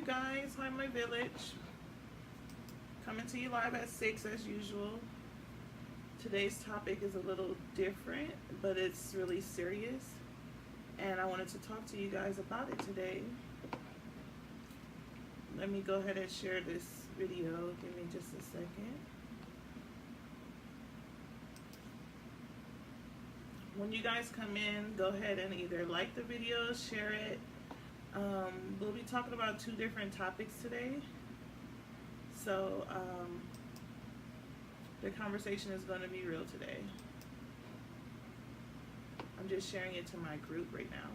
guys. Hi, my village. Coming to you live at 6 as usual. Today's topic is a little different, but it's really serious. And I wanted to talk to you guys about it today. Let me go ahead and share this video. Give me just a second. When you guys come in, go ahead and either like the video, share it. We'll be talking about 2 different topics today. So the conversation is going to be real today. I'm just sharing it to my group right now.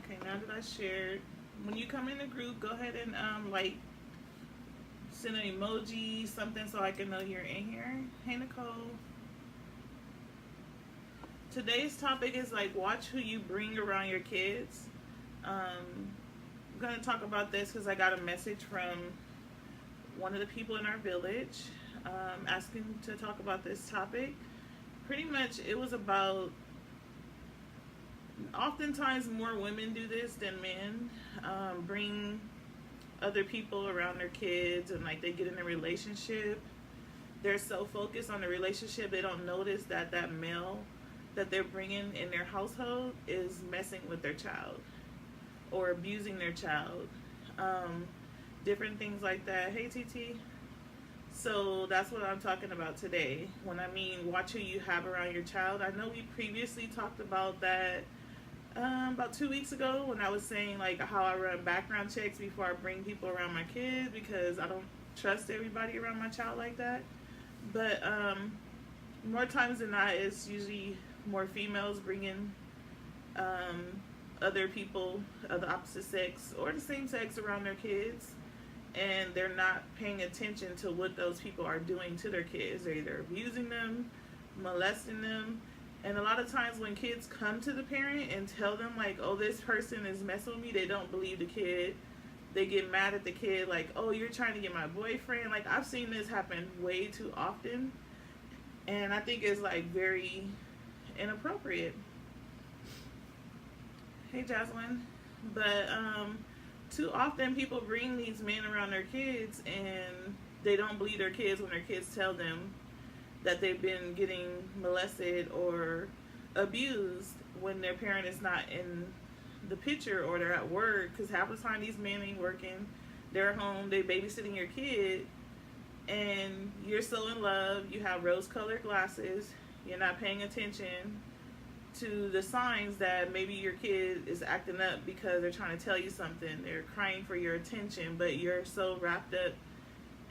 Okay, now that I shared, when you come in the group, go ahead and like send an emoji, something so I can know you're in here. Hey Nicole. Today's topic is like watch who you bring around your kids. I'm gonna talk about this because I got a message from one of the people in our village asking to talk about this topic. Pretty much it was about, oftentimes more women do this than men, bring other people around their kids, and like they get in a relationship, they're so focused on the relationship they don't notice that that male that they're bringing in their household is messing with their child or abusing their child, different things like that. Hey TT. So that's what I'm talking about today. When I mean watch who you have around your child, I know we previously talked about that about 2 weeks ago when I was saying like how I run background checks before I bring people around my kids because I don't trust everybody around my child like that. But more times than not, it's usually more females bringing other people of the opposite sex or the same sex around their kids, and they're not paying attention to what those people are doing to their kids. They're either abusing them, molesting them. And a lot of times when kids come to the parent and tell them like, oh, this person is messing with me, they don't believe the kid. They get mad at the kid like, oh, you're trying to get my boyfriend. Like, I've seen this happen way too often. And I think it's like very inappropriate. Hey, Jocelyn. But too often people bring these men around their kids and they don't believe their kids when their kids tell them that they've been getting molested or abused when their parent is not in the picture or they're at work, because half the time these men ain't working, they're home, they babysitting your kid, and you're so in love, you have rose-colored glasses, you're not paying attention to the signs that maybe your kid is acting up because they're trying to tell you something, they're crying for your attention, but you're so wrapped up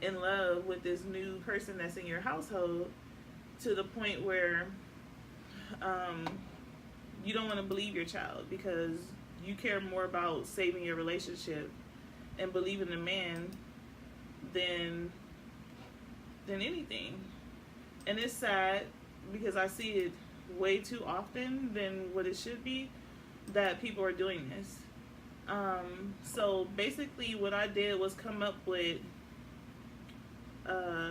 in love with this new person that's in your household to the point where you don't want to believe your child because you care more about saving your relationship and believing the man than anything. And it's sad because I see it way too often than what it should be that people are doing this. So basically what I did was come up with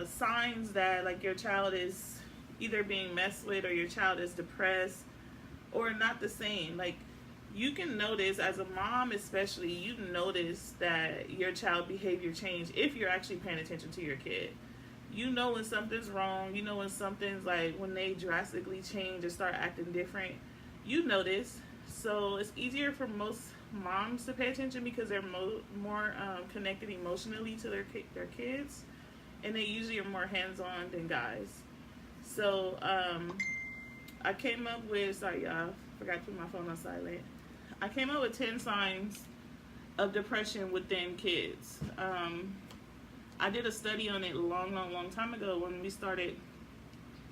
signs that like your child is either being messed with or your child is depressed or not the same. Like, you can notice as a mom especially, you notice that your child behavior change if you're actually paying attention to your kid. You know when something's wrong, you know when something's like when they drastically change or start acting different, you notice. So it's easier for most moms to pay attention because they're more connected emotionally to their kids, and they usually are more hands-on than guys. So I came up with, sorry y'all, forgot to put my phone on silent. I came up with 10 signs of depression within kids. I did a study on it a long time ago when we started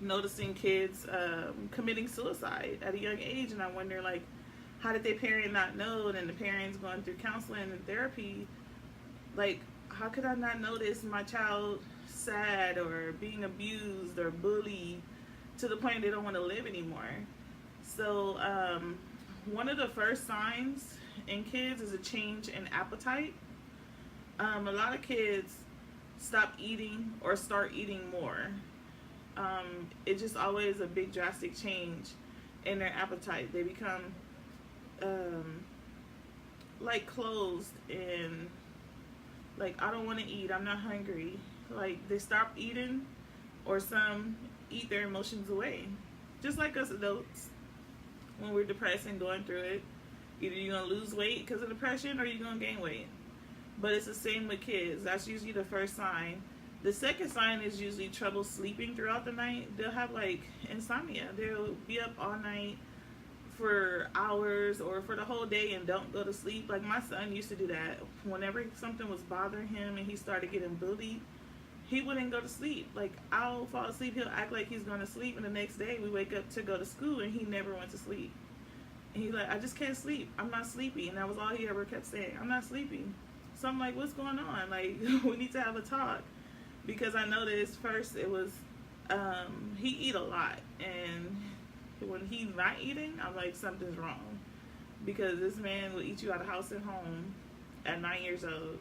noticing kids committing suicide at a young age, and I wonder like how did their parent not know? And then the parents going through counseling and therapy. Like, how could I not notice my child sad or being abused or bullied to the point they don't want to live anymore? So, one of the first signs in kids is a change in appetite. A lot of kids stop eating or start eating more. It's just always a big drastic change in their appetite. They become like closed and like, I don't want to eat, I'm not hungry. Like, they stop eating, or some eat their emotions away. Just like us adults, when we're depressed and going through it, either you're going to lose weight because of depression or you're going to gain weight. But it's the same with kids. That's usually the first sign. The second sign is usually trouble sleeping throughout the night. They'll have like insomnia. They'll be up all night for hours or for the whole day and don't go to sleep. Like, my son used to do that. Whenever something was bothering him and he started getting bullied, he wouldn't go to sleep. Like, I'll fall asleep, he'll act like he's going to sleep, and the next day we wake up to go to school and he never went to sleep. And he's like, I just can't sleep, I'm not sleepy. And that was all he ever kept saying, I'm not sleepy. So I'm like, what's going on? Like, we need to have a talk. Because I noticed first it was, he eat a lot, and when he's not eating, I'm like, something's wrong. Because this man will eat you out of house and home at 9 years old.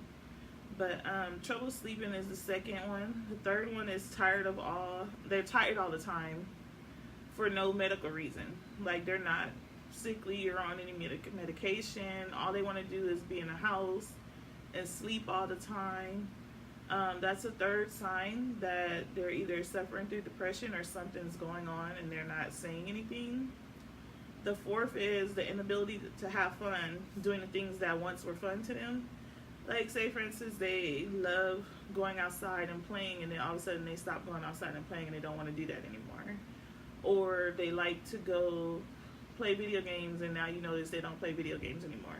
But trouble sleeping is the second one. The third one is they're tired all the time for no medical reason. Like, they're not sickly or on any medication. All they want to do is be in the house and sleep all the time. That's a third sign that they're either suffering through depression or something's going on and they're not saying anything. The fourth is the inability to have fun doing the things that once were fun to them. Like, say for instance, they love going outside and playing, and then all of a sudden they stop going outside and playing and they don't want to do that anymore. Or they like to go play video games and now you notice they don't play video games anymore.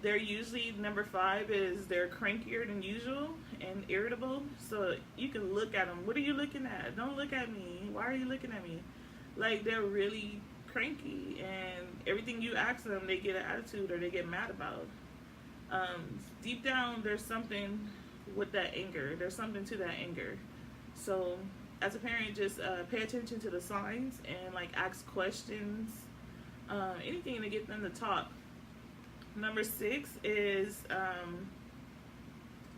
They're usually, number 5 is they're crankier than usual and irritable. So you can look at them. What are you looking at? Don't look at me. Why are you looking at me? Like, they're really cranky, and everything you ask them, they get an attitude or they get mad about. Deep down, there's something with that anger. There's something to that anger. So as a parent, just pay attention to the signs and like ask questions, anything to get them to talk. Number 6 is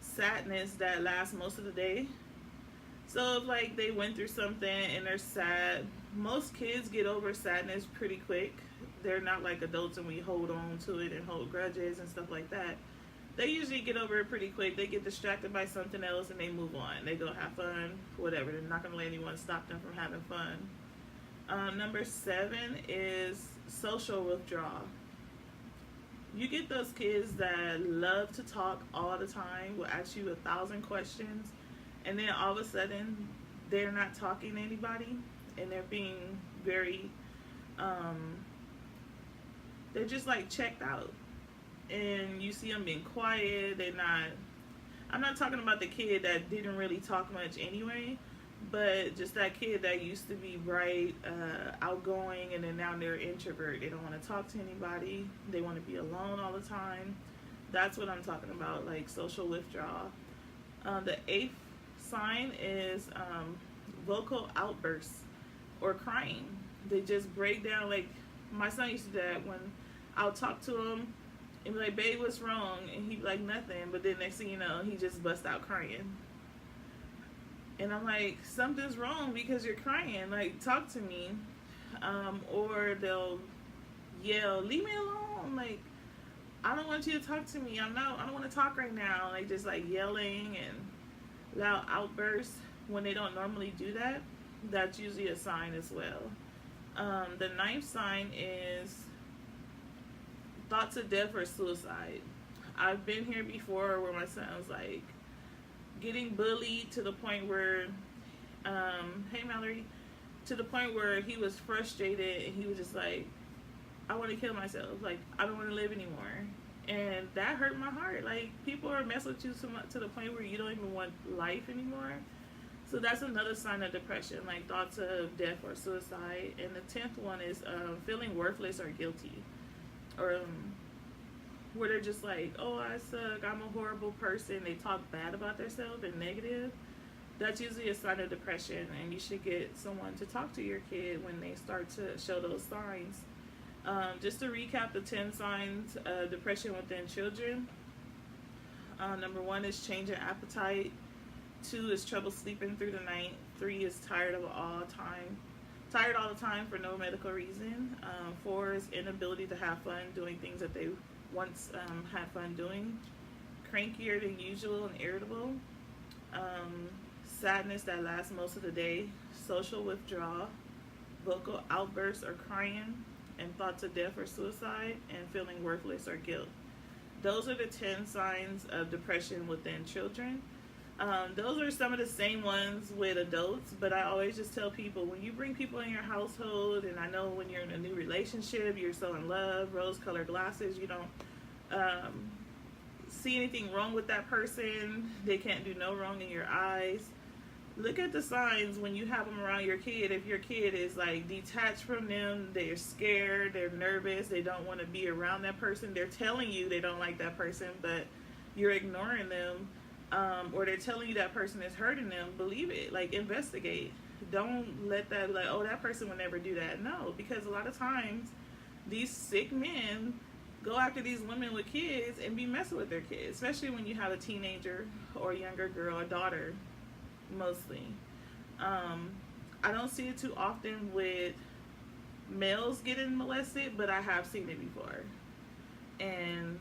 sadness that lasts most of the day. So if like they went through something and they're sad, most kids get over sadness pretty quick. They're not like adults and we hold on to it and hold grudges and stuff like that. They usually get over it pretty quick. They get distracted by something else and they move on. They go have fun, whatever. They're not going to let anyone stop them from having fun. Number 7 is social withdrawal. You get those kids that love to talk all the time, will ask you 1,000 questions, and then all of a sudden they're not talking to anybody and they're being very they're just like checked out, and you see them being quiet. I'm not talking about the kid that didn't really talk much anyway, but just that kid that used to be bright, outgoing, and then now they're introvert. They don't want to talk to anybody. They want to be alone all the time. That's what I'm talking about, like social withdrawal. The 8th sign is vocal outbursts or crying. They just break down. Like, my son used to do that. When I'll talk to him and be like, babe, what's wrong? And he'd be like, nothing. But then next thing you know, he just busts out crying. And I'm like, something's wrong because you're crying. Like, talk to me. Or they'll yell, leave me alone. Like, I don't want you to talk to me. I don't want to talk right now. Like, just like yelling and loud outbursts when they don't normally do that. That's usually a sign as well. The 9th sign is thoughts of death or suicide. I've been here before where my son was like getting bullied to the point where, hey Mallory, to the point where he was frustrated and he was just like, I want to kill myself. Like, I don't want to live anymore. And that hurt my heart. Like, people are messing with you so much to the point where you don't even want life anymore. So that's another sign of depression, like thoughts of death or suicide. And the 10th one is feeling worthless or guilty, or where they're just like, oh, I suck, I'm a horrible person. They talk bad about themselves and negative. That's usually a sign of depression, and you should get someone to talk to your kid when they start to show those signs. Just to recap the 10 signs of depression within children. Number 1 is change in appetite. 2 is trouble sleeping through the night. 3 is tired all the time for no medical reason. 4 is inability to have fun doing things that they once had fun doing. Crankier than usual and irritable. Sadness that lasts most of the day. Social withdrawal. Vocal outbursts or crying. And thoughts of death or suicide. And feeling worthless or guilt. Those are the 10 signs of depression within children. Those are some of the same ones with adults, but I always just tell people, when you bring people in your household, and I know when you're in a new relationship, you're so in love, rose-colored glasses, you don't see anything wrong with that person. They can't do no wrong in your eyes. Look at the signs when you have them around your kid. If your kid is like detached from them, they're scared, they're nervous, they don't want to be around that person, they're telling you they don't like that person, but you're ignoring them. Or they're telling you that person is hurting them, believe it. Like, investigate. Don't let that, like, oh, that person would never do that. No, because a lot of times these sick men go after these women with kids and be messing with their kids, especially when you have a teenager or a younger girl, a daughter, mostly. I don't see it too often with males getting molested, but I have seen it before. And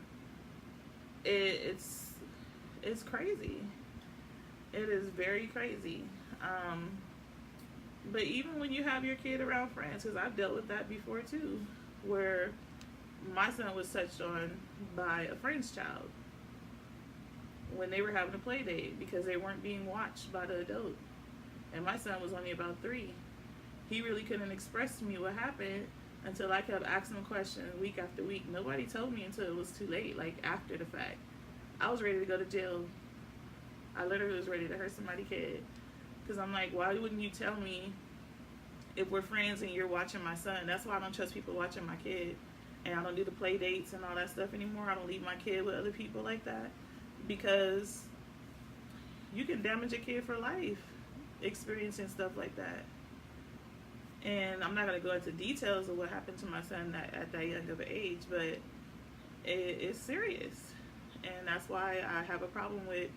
it's crazy. It is very crazy. But even when you have your kid around friends, because I've dealt with that before too, where my son was touched on by a friend's child when they were having a play date because they weren't being watched by the adult. And my son was only about 3. He really couldn't express to me what happened until I kept asking him questions week after week. Nobody told me until it was too late, like after the fact. I was ready to go to jail. I literally was ready to hurt somebody's kid. Because I'm like, why wouldn't you tell me if we're friends and you're watching my son? That's why I don't trust people watching my kid. And I don't do the play dates and all that stuff anymore. I don't leave my kid with other people like that. Because you can damage a kid for life experiencing stuff like that. And I'm not going to go into details of what happened to my son at that young of an age, but it's serious. And that's why I have a problem with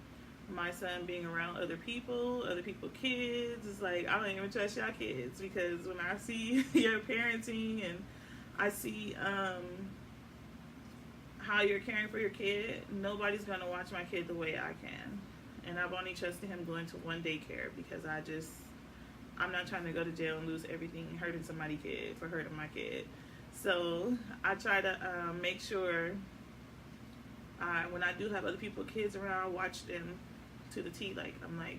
my son being around other people's kids. It's like, I don't even trust y'all kids, because when I see your parenting and I see how you're caring for your kid, nobody's going to watch my kid the way I can. And I've only trusted him going to one daycare because I'm not trying to go to jail and lose everything hurting somebody's kid for hurting my kid. So I try to make sure when I do have other people's kids around, I watch them to the T. Like, I'm like,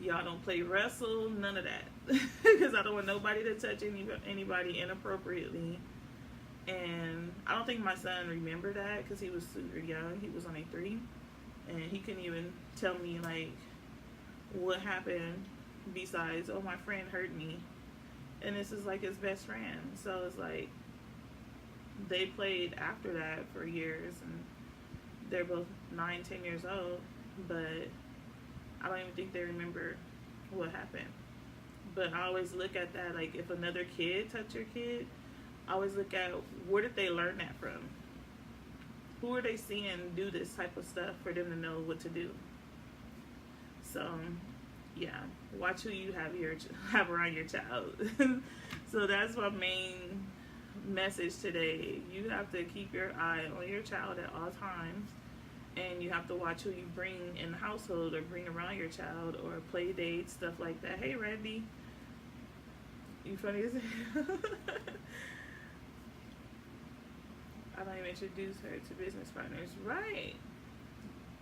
y'all don't play wrestle, none of that. Because I don't want nobody to touch anybody inappropriately. And I don't think my son remembered that because he was super young. He was only 3. And he couldn't even tell me, like, what happened besides, oh, my friend hurt me. And this is, like, his best friend. So it's like, they played after that for years. And they're both 9, 10 years old. But I don't even think they remember what happened. But I always look at that, like, if another kid touched your kid, I always look at, where did they learn that from? Who are they seeing do this type of stuff for them to know what to do? So, yeah, watch who you have around your child. So that's my main message today. You have to keep your eye on your child at all times, and you have to watch who you bring in the household or bring around your child, or play dates, stuff like that. Hey, Randy, you funny as hell. I don't even introduce her to business partners. Right.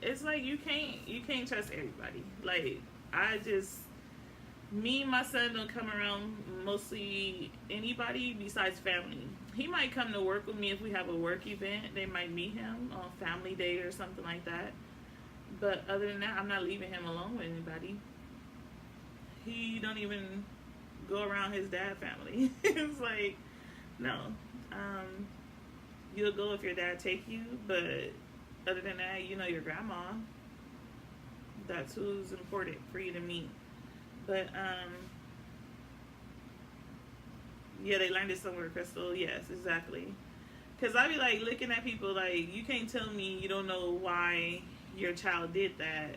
It's like you can't trust everybody. Like, me and my son don't come around mostly anybody besides family. He might come to work with me if we have a work event. They might meet him on family day or something like that. But other than that, I'm not leaving him alone with anybody. he don't even go around his dad family. It's like, no. You'll go if your dad take you, but other than that, you know your grandma. That's who's important for you to meet. But yeah, they learned it somewhere, Crystal. Yes, exactly. Because I be like looking at people like, you can't tell me you don't know why your child did that.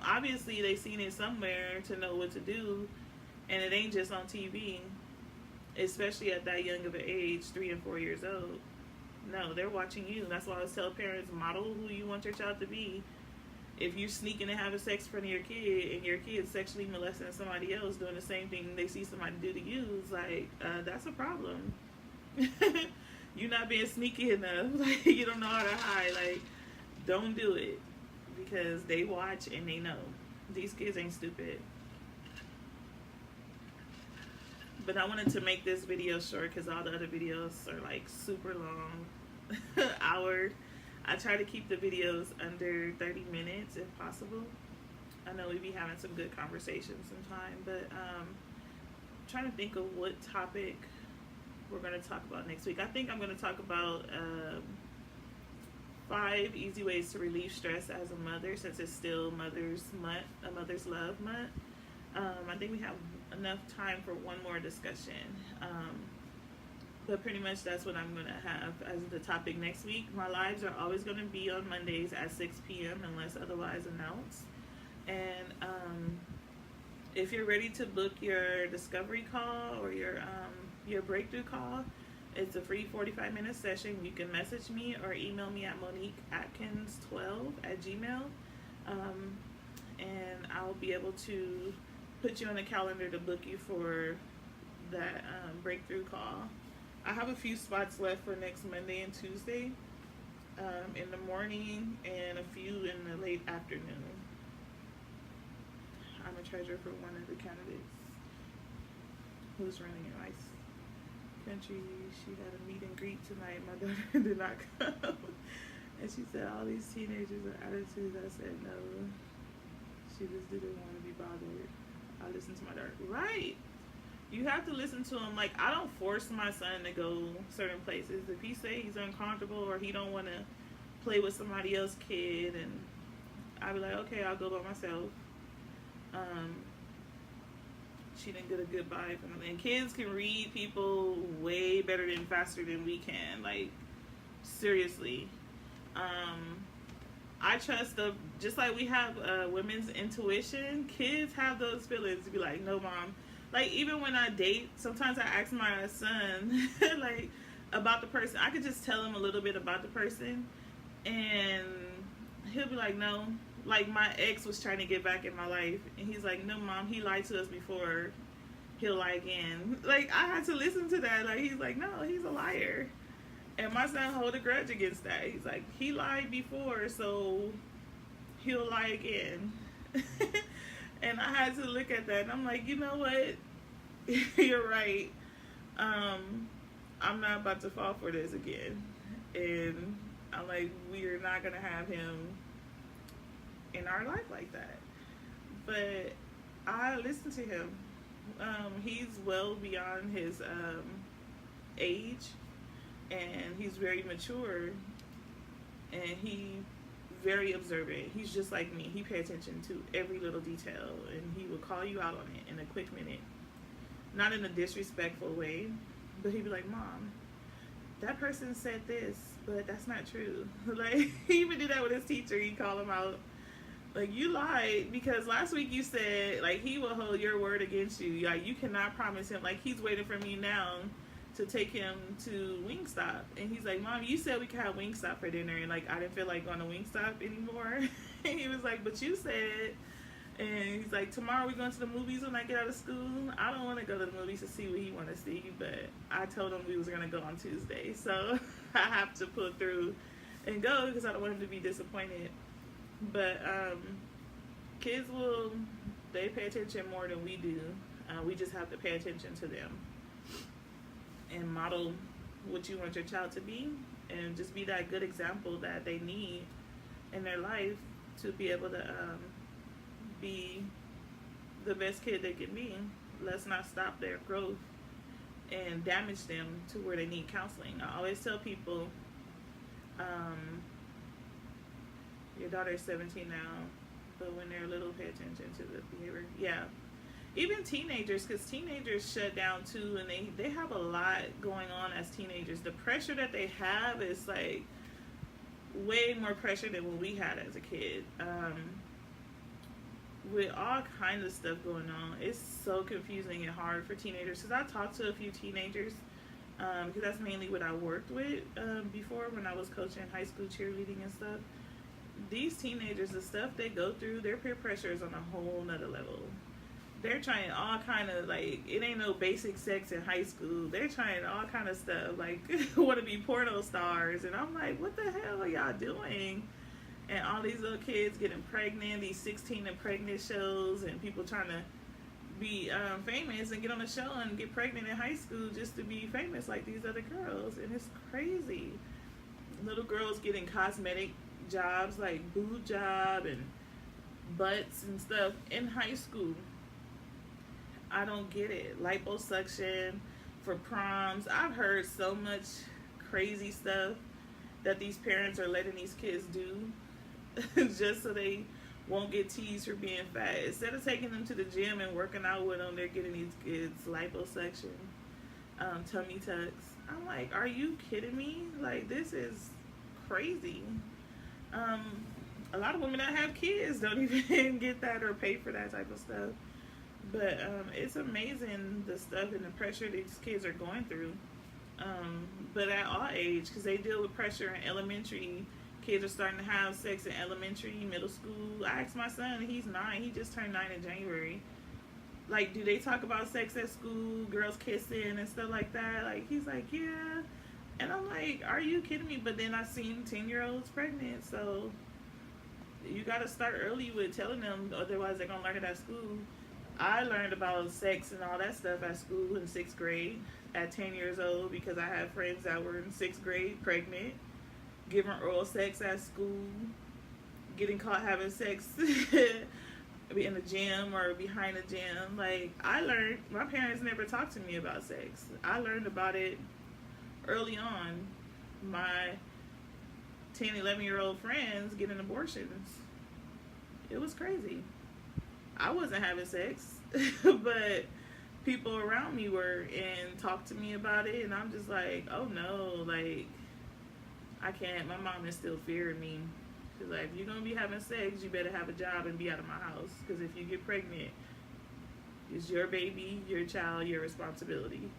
Obviously, they seen it somewhere to know what to do, and it ain't just on TV, especially at that young of an age, 3 and 4 years old. No, they're watching you. That's why I always tell parents, model who you want your child to be. If you're sneaking and having sex in front of your kid, and your kid's sexually molesting somebody else doing the same thing they see somebody do to you, it's like, that's a problem. You're not being sneaky enough. Like, you don't know how to hide. Like, don't do it. Because they watch and they know. These kids ain't stupid. But I wanted to make this video short because all the other videos are like super long. Hour. I try to keep the videos under 30 minutes if possible. I know we be having some good conversations sometime, but trying to think of what topic we're going to talk about next week. I think I'm going to talk about 5 easy ways to relieve stress as a mother, since it's still Mother's Month, a Mother's Love Month. I think we have enough time for one more discussion. But pretty much that's what I'm going to have as the topic next week. My lives are always going to be on Mondays at 6 p.m. unless otherwise announced. And if you're ready to book your discovery call or your breakthrough call, it's a free 45-minute session. You can message me or email me at MoniqueAtkins12@gmail. And I'll be able to put you on the calendar to book you for that breakthrough call. I have a few spots left for next Monday and Tuesday in the morning and a few in the late afternoon. I'm a treasurer for one of the candidates who's running in Ice Country. She had a meet and greet tonight. My daughter did not come. And she said, all these teenagers are attitudes. I said, no. She just didn't want to be bothered. I listened to my daughter. Right. You have to listen to him. Like, I don't force my son to go certain places. If he say he's uncomfortable or he don't want to play with somebody else's kid, and I be like, okay, I'll go by myself. She didn't get a good vibe from him. And kids can read people way better than faster than we can. Like, seriously. I trust just like we have women's intuition, kids have those feelings to be like, no, mom. Like, even when I date, sometimes I ask my son, like, about the person. I could just tell him a little bit about the person, and he'll be like, no. Like, my ex was trying to get back in my life, and he's like, no, mom, he lied to us before, he'll lie again. Like, I had to listen to that. Like, he's like, no, he's a liar. And my son hold a grudge against that. He's like, he lied before, so he'll lie again. And I had to look at that, and I'm like, you know what? You're right. I'm not about to fall for this again. And I'm like, we're not going to have him in our life like that. But I listen to him. He's well beyond his age, and he's very mature, and he very observant. He's just like me. He pays attention to every little detail, and he will call you out on it in a quick minute. Not in a disrespectful way, but he'd be like, Mom, that person said this, but that's not true. Like, he even did that with his teacher. He'd call him out. Like, you lied because last week you said, like, he will hold your word against you. Like, you cannot promise him. Like, he's waiting for me now to take him to Wingstop. And he's like, Mom, you said we could have Wingstop for dinner. And, like, I didn't feel like going to Wingstop anymore. And he was like, but you said. And he's like, tomorrow we're going to the movies when I get out of school. I don't want to go to the movies to see what he want to see. But I told him we was going to go on Tuesday. So I have to pull through and go because I don't want him to be disappointed. But kids they pay attention more than we do. We just have to pay attention to them and model what you want your child to be, and just be that good example that they need in their life to be able to be the best kid they can be. Let's not stop their growth and damage them to where they need counseling. I always tell people, your daughter is 17 now, but when they're little, pay attention to the behavior. Yeah. Even teenagers, because teenagers shut down too, and they have a lot going on as teenagers. The pressure that they have is like way more pressure than what we had as a kid. With all kinds of stuff going on, it's so confusing and hard for teenagers. Because I talked to a few teenagers, because that's mainly what I worked with before when I was coaching high school cheerleading and stuff. These teenagers, the stuff they go through, their peer pressure is on a whole nother level. They're trying all kind of, like, it ain't no basic sex in high school. They're trying all kind of stuff, like, want to be porno stars. And I'm like, what the hell are y'all doing? And all these little kids getting pregnant, these 16 and pregnant shows, and people trying to be famous and get on a show and get pregnant in high school just to be famous like these other girls. And it's crazy. Little girls getting cosmetic jobs like boob job and butts and stuff in high school. I don't get it. Liposuction for proms. I've heard so much crazy stuff that these parents are letting these kids do just so they won't get teased for being fat. Instead of taking them to the gym and working out with them, they're getting these kids liposuction, tummy tucks. I'm like, are you kidding me? Like, this is crazy. A lot of women that have kids don't even get that or pay for that type of stuff. But it's amazing the stuff and the pressure these kids are going through. But at all age, because they deal with pressure in elementary. Kids are starting to have sex in elementary, middle school. I asked my son, he's 9. He just turned 9 in January. Like, do they talk about sex at school, girls kissing and stuff like that? Like, he's like, yeah. And I'm like, are you kidding me? But then I've seen 10-year-olds pregnant. So you got to start early with telling them, otherwise they're going to learn it at school. I learned about sex and all that stuff at school in 6th grade at 10 years old because I had friends that were in 6th grade pregnant, giving oral sex at school, getting caught having sex in the gym or behind the gym. Like, I learned, my parents never talked to me about sex. I learned about it early on. My 10, 11-year-old friends getting abortions. It was crazy. I wasn't having sex, but people around me were and talked to me about it, and I'm just like, oh no, like, I can't. My mom is still fearing me. She's like, if you're going to be having sex, you better have a job and be out of my house, because if you get pregnant, it's your baby, your child, your responsibility.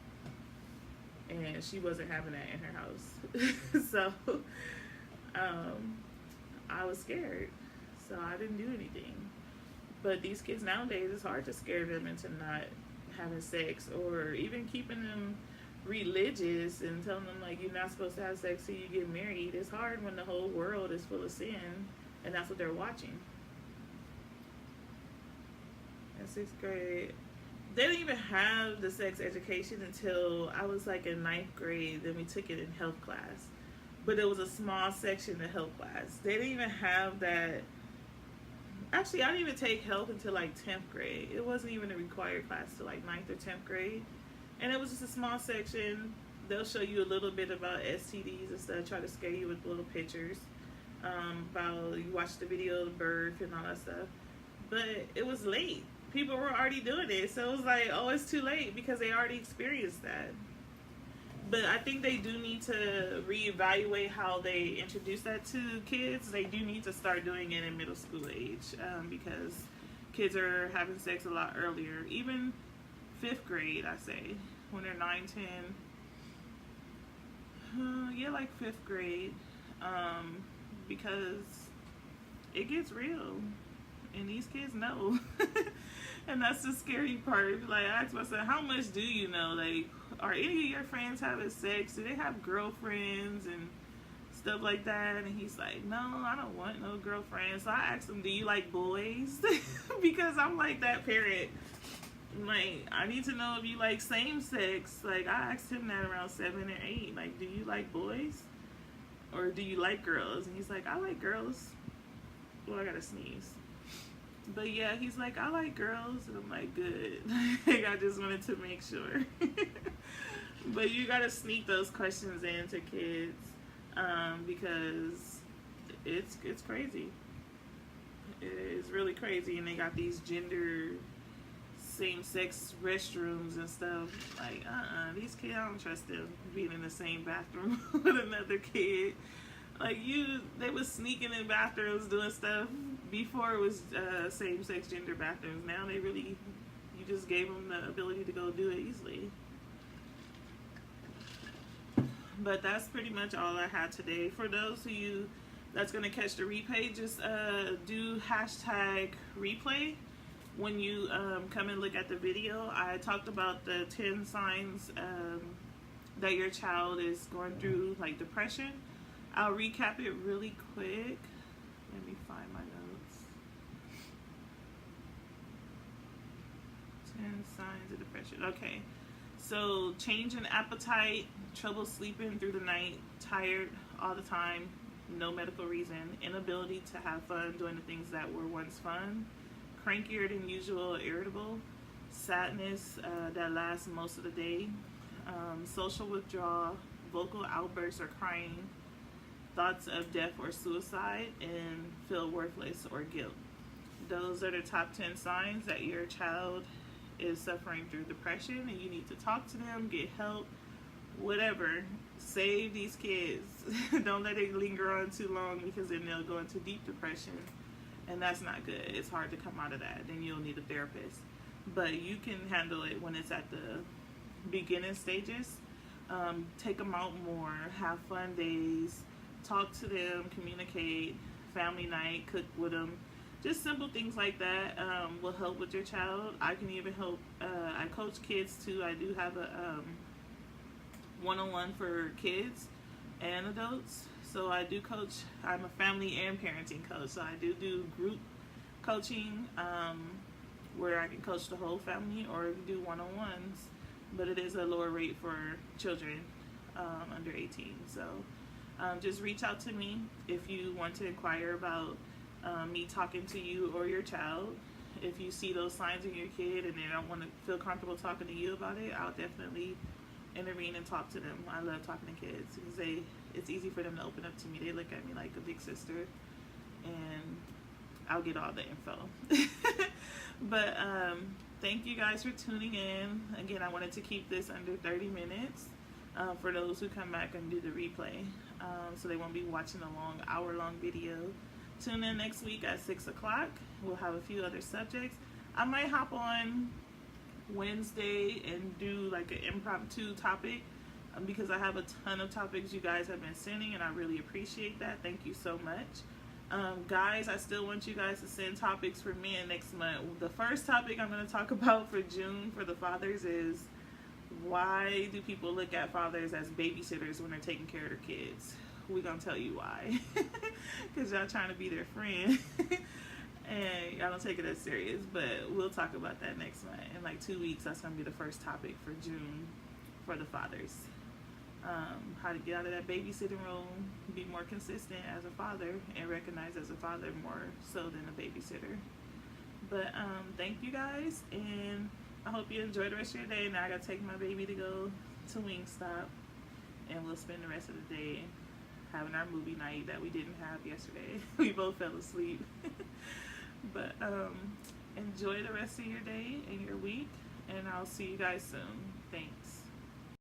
And she wasn't having that in her house. So I was scared, so I didn't do anything. But these kids nowadays, it's hard to scare them into not having sex or even keeping them religious and telling them, like, you're not supposed to have sex till you get married. It's hard when the whole world is full of sin and that's what they're watching. In 6th grade, they didn't even have the sex education until I was like in 9th grade. Then we took it in health class. But it was a small section of health class. They didn't even have that. Actually, I didn't even take health until like 10th grade. It wasn't even a required class till like 9th or 10th grade. And it was just a small section. They'll show you a little bit about STDs and stuff, try to scare you with little pictures. About, you watch the video of birth and all that stuff. But it was late. People were already doing it. So it was like, oh, it's too late because they already experienced that. But I think they do need to reevaluate how they introduce that to kids. They do need to start doing it in middle school age because kids are having sex a lot earlier. Even 5th grade, I say, when they're 9, 10. Yeah, like 5th grade. Because it gets real. And these kids know. And that's the scary part. Like, I asked myself, how much do you know? Like, are any of your friends having sex? Do they have girlfriends and stuff like that? And he's like, no, I don't want no girlfriend. So I asked him, do you like boys? Because I'm like that parent. Like, I need to know if you like same sex. Like, I asked him that around 7 or 8. Like, do you like boys? Or do you like girls? And he's like, I like girls. Well, I gotta sneeze. But yeah, he's like, I like girls, and I'm like, good. Like, I just wanted to make sure. But you gotta sneak those questions into kids, because it's crazy. It is really crazy, and they got these gender same-sex restrooms and stuff. Like, these kids, I don't trust them being in the same bathroom with another kid. Like, they was sneaking in bathrooms doing stuff before it was same-sex gender bathrooms. Now you just gave them the ability to go do it easily. But that's pretty much all I had today. For those of you that's going to catch the replay, just do hashtag replay when you come and look at the video. I talked about the 10 signs that your child is going through, like depression. I'll recap it really quick. Let me find my notes. 10 signs of depression. Okay. So, change in appetite, trouble sleeping through the night, tired all the time, no medical reason, inability to have fun doing the things that were once fun, crankier than usual, irritable, sadness that lasts most of the day, social withdrawal, vocal outbursts or crying, thoughts of death or suicide, and feel worthless or guilt. Those are the top 10 signs that your child is suffering through depression, and you need to talk to them, get help, whatever. Save these kids. Don't let it linger on too long, because then they'll go into deep depression, and that's not good. It's hard to come out of that. Then you'll need a therapist. But you can handle it when it's at the beginning stages. Take them out more, have fun days, talk to them, communicate, family night, cook with them. Just simple things like that will help with your child. I can even help. I coach kids too. I do have a one-on-one for kids and adults. So I do coach. I'm a family and parenting coach. So I do group coaching where I can coach the whole family, or do one-on-ones. But it is a lower rate for children under 18. So just reach out to me if you want to inquire about me talking to you or your child. If you see those signs in your kid and they don't want to feel comfortable talking to you about it, I'll definitely intervene and talk to them. I love talking to kids because it's easy for them to open up to me. They look at me like a big sister, and I'll get all the info. But thank you guys for tuning in. Again, I wanted to keep this under 30 minutes for those who come back and do the replay, so they won't be watching a long hour-long video. Tune in next week at 6 o'clock. We'll have a few other subjects. I might hop on Wednesday and do like an impromptu topic because I have a ton of topics you guys have been sending, and I really appreciate that. Thank you so much. Guys, I still want you guys to send topics for men next month. The first topic I'm going to talk about for June for the fathers is, why do people look at fathers as babysitters when they're taking care of their kids? We're going to tell you why. Because y'all trying to be their friend. And y'all don't take it as serious. But we'll talk about that next month. In like 2 weeks, that's going to be the first topic for June for the fathers. How to get out of that babysitting role, be more consistent as a father, and recognized as a father more so than a babysitter. But thank you guys, and I hope you enjoy the rest of your day. Now I got to take my baby to go to Wingstop, and we'll spend the rest of the day having our movie night that we didn't have yesterday. We both fell asleep. But enjoy the rest of your day and your week, and I'll see you guys soon.